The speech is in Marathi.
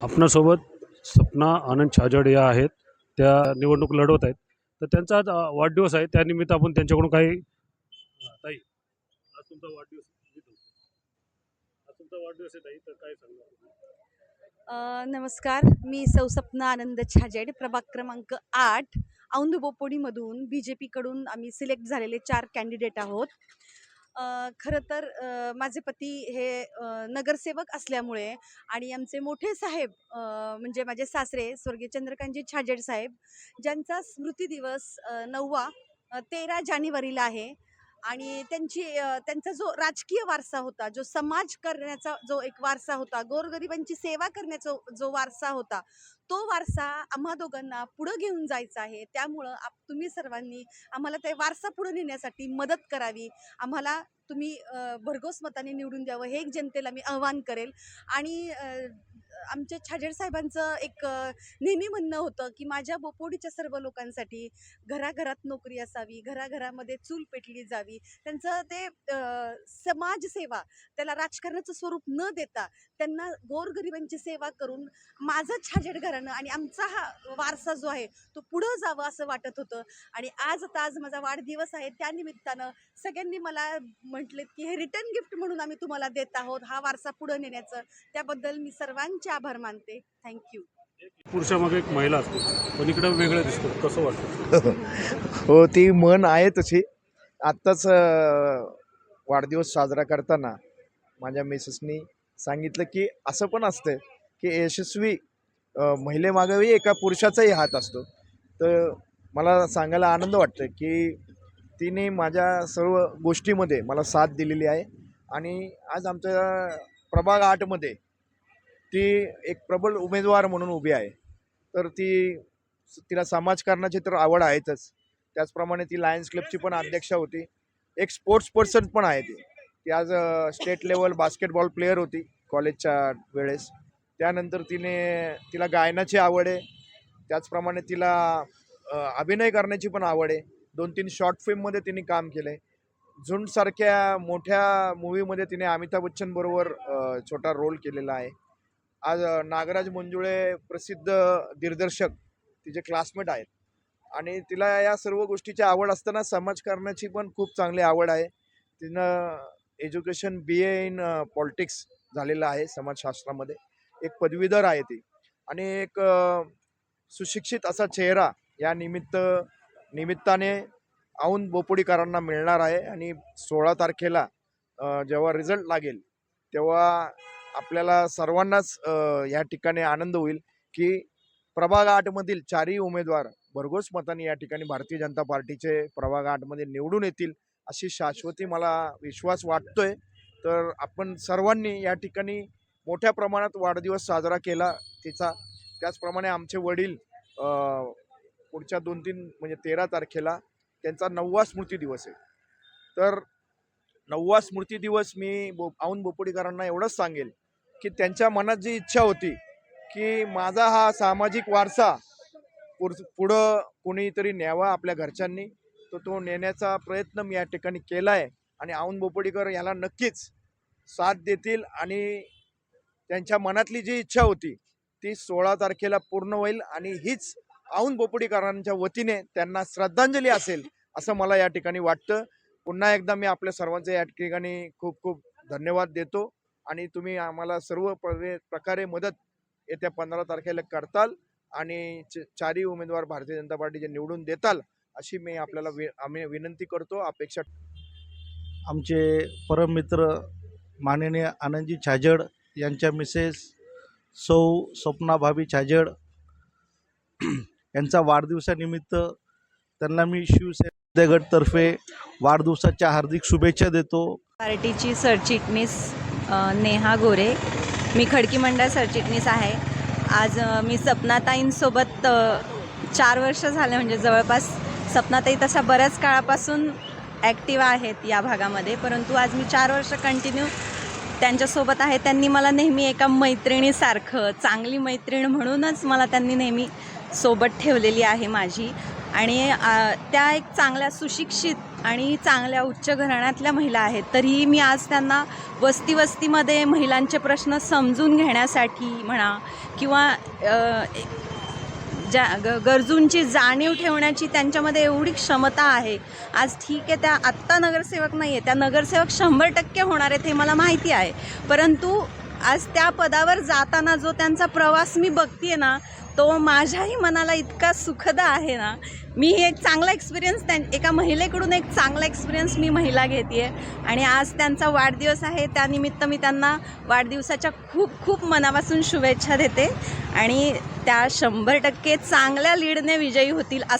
आपणासोबत सपना आनंद छाजड या आहेत. त्या निवडणूक लढवत आहेत. तर त्यांचा आज वाढदिवस आहे. त्यानिमित्त आपण त्यांच्याकडून काही ताई, आज तुमचा वाढदिवस आज तुमचा वाढदिवस आहे ताई, तर काय सांगणार तुम्ही? नमस्कार, मी सौ सपना आनंद छाजेड, प्रभाग क्रमांक 8, औंध बोपोडीमधून BJPकडून आम्ही सिलेक्ट झालेले 4 कॅन्डिडेट आहोत. खरं तर माझे पती हे नगरसेवक असल्यामुळे आणि आमचे मोठे साहेब म्हणजे माझे सासरे स्वर्गीय चंद्रकांतजी छाजेड साहेब, ज्यांचा स्मृती दिवस 9वा 13 जानेवारीला आहे. आणि त्यांचा जो राजकीय वारसा होता, जो समाज करण्याचा जो एक वारसा होता, गोरगरिबांची सेवा करण्याचा जो वारसा होता, तो वारसा आम्हा दोघांना पुढं घेऊन जायचा आहे. त्यामुळं तुम्ही सर्वांनी आम्हाला ते वारसा पुढे नेण्यासाठी मदत करावी. आम्हाला तुम्ही भरघोस मताने निवडून द्यावं, हे एक जनतेला मी आव्हान करेल. आणि आमच्या छाजेड साहेबांचं एक नेहमी म्हणणं होतं की माझ्या बोपोडीच्या सर्व लोकांसाठी घराघरात नोकरी असावी, घराघरामध्ये चूल पेटली जावी. त्यांचं ते समाजसेवा, त्याला राजकारणाचं स्वरूप न देता त्यांना गोरगरिबांची सेवा करून माझं छाजेड घराणं आणि आमचा हा वारसा जो आहे तो पुढं जावं असं वाटत होतं. आणि आज माझा वाढदिवस आहे, त्यानिमित्तानं सगळ्यांनी मला म्हटलेत की हे रिटर्न गिफ्ट म्हणून आम्ही तुम्हाला देत आहोत हा वारसा पुढं नेण्याचं. त्याबद्दल मी सर्वांचे आभार मानते. थँक्यू. पुरुषामागे एक महिला असते, पण इकडं वेगळं दिसतं. कसं वाटतं? हो, ती म्हण आहे तशी. आत्ताच वाढदिवस साजरा करताना माझ्या मिसेसनी सांगितलं की असं पण असतं की यशस्वी महिलेमागेही एका पुरुषाचाही हात असतो. तर मला सांगायला आनंद वाटतं की तिने माझ्या सर्व गोष्टीमध्ये मला साथ दिलेली आहे. आणि आज आमच्या प्रभाग 8मध्ये ती एक प्रबल उमेदवार म्हणून उभी आहे. तर तिला समाजकारणाची तर आवड आहेतच. त्याचप्रमाणे ती लायन्स क्लबची पण अध्यक्षा होती. एक स्पोर्ट्स पर्सन पण आहे ती आज स्टेट लेवल बास्केटबॉल प्लेयर होती कॉलेजच्या वेळेस. त्यानंतर तिला गायनाची आवड आहे. त्याचप्रमाणे तिला अभिनय करण्याची पण आवड आहे. 2-3 शॉर्ट फिल्ममध्ये तिने काम केलं आहे. झुंडसारख्या मोठ्या मूवीमध्ये तिने अमिताभ बच्चन बरोबर छोटा रोल केलेला आहे. आज नागराज मंजुळे प्रसिद्ध दिग्दर्शक तिचे क्लासमेट आहेत. आणि तिला या सर्व गोष्टीची आवड असताना समाजकारणाची पण खूप चांगली आवड आहे. तिनं एज्युकेशन BA इन पॉलिटिक्स झालेलं आहे समाजशास्त्रामध्ये. एक पदवीधर आहे ती. आणि एक सुशिक्षित असा चेहरा या निमित्ताने औंध बोपोडीकरांना मिळणार आहे. आणि 16 तारखेला जेव्हा रिझल्ट लागेल तेव्हा आपल्याला सर्वांनाच या ठिकाणी आनंद होईल की प्रभाग 8मधील 4ही उमेदवार भरघोस मताने या ठिकाणी भारतीय जनता पार्टीचे प्रभाग 8मध्ये निवडून येतील, अशी शाश्वती मला विश्वास वाटतोय. तर आपण सर्वांनी या ठिकाणी मोठ्या प्रमाणात वाढदिवस साजरा केला तिचा. त्याचप्रमाणे आमचे वडील पुढच्या 2-3 म्हणजे 13 तारखेला त्यांचा 9वा स्मृती दिवस आहे. तर 9वा स्मृती दिवस मी औंध बोपोडीकरांना एवढंच सांगेल की त्यांच्या मनात जी इच्छा होती की माझा हा सामाजिक वारसा पुढं कोणीतरी न्यावा आपल्या घरच्यांनी, तो नेण्याचा प्रयत्न मी या ठिकाणी केला आहे. आणि औंध बोपोडीकर याला नक्कीच साथ देतील. आणि त्यांच्या मनातली जी इच्छा होती ती 16 तारखेला पूर्ण होईल. आणि हीच औंध बोपोडीकरांच्या वतीने त्यांना श्रद्धांजली असेल असं मला या ठिकाणी वाटतं. पुन्हा एकदा मी आपल्या सर्वांचे या ठिकाणी खूप खूप धन्यवाद देतो. आणि तुम्ही आम्हाला सर्व प्रकारे मदत येत्या 15 तारखेला करताल आणि 4ही उमेदवार भारतीय जनता पार्टीचे निवडून देताल अशी मी आपल्याला आम्ही विनंती करतो, अपेक्षा. आमचे परम मित्र माननीय आनंदजी छाजेड यांच्या मिसेस सौ स्वप्ना भाभी छाजेड यांचा वाढदिवसानिमित्त त्यांना मी शिवसेना गटतर्फे वाढदिवसाच्या हार्दिक शुभेच्छा देतो. पार्टीची सरचिटणीस नेहा गोरे, मी खडकी मंडळ सरचिटणीस आहे. आज मी सपनाताईंसोबत 4 वर्ष झाले, म्हणजे जवळपास सपनाताई तशा बऱ्याच काळापासून ॲक्टिव्ह आहेत या भागामध्ये, परंतु आज मी 4 वर्ष कंटिन्यू त्यांच्यासोबत आहे. त्यांनी मला नेहमी एका मैत्रिणीसारखं, चांगली मैत्रीण म्हणूनच मला त्यांनी नेहमी सोबत ठेवलेली आहे माझी. आणि त्या एक चांगल्या सुशिक्षित आणि चांगल्या उच्च घराण्यातल्या महिला आहेत. तरीही मी आज त्यांना वस्तीमध्ये महिलांचे प्रश्न समजून घेण्यासाठी म्हणा किंवा गरजूंची जाणीव ठेवण्याची त्यांच्यामध्ये एवढी क्षमता आहे. आज ठीक आहे, त्या आत्ता नगरसेवक नाही आहे, त्या नगरसेवक 100% होणार आहेत हे मला माहिती आहे. परंतु आज त्या पदावर जाताना जो त्यांचा प्रवास मी बघते ना, तो माझ्याही मनाला इतका सुखद आहे ना. मी एक चांगला एक्सपिरियन्स एका महिलेकडून एक चांगला एक्सपिरियन्स मी महिला घेते आहे. आणि आज त्यांचा वाढदिवस आहे, त्यानिमित्त मी त्यांना वाढदिवसाच्या खूप खूप मनापासून शुभेच्छा देते आणि त्या 100% चांगल्या लीडने विजयी होतील असा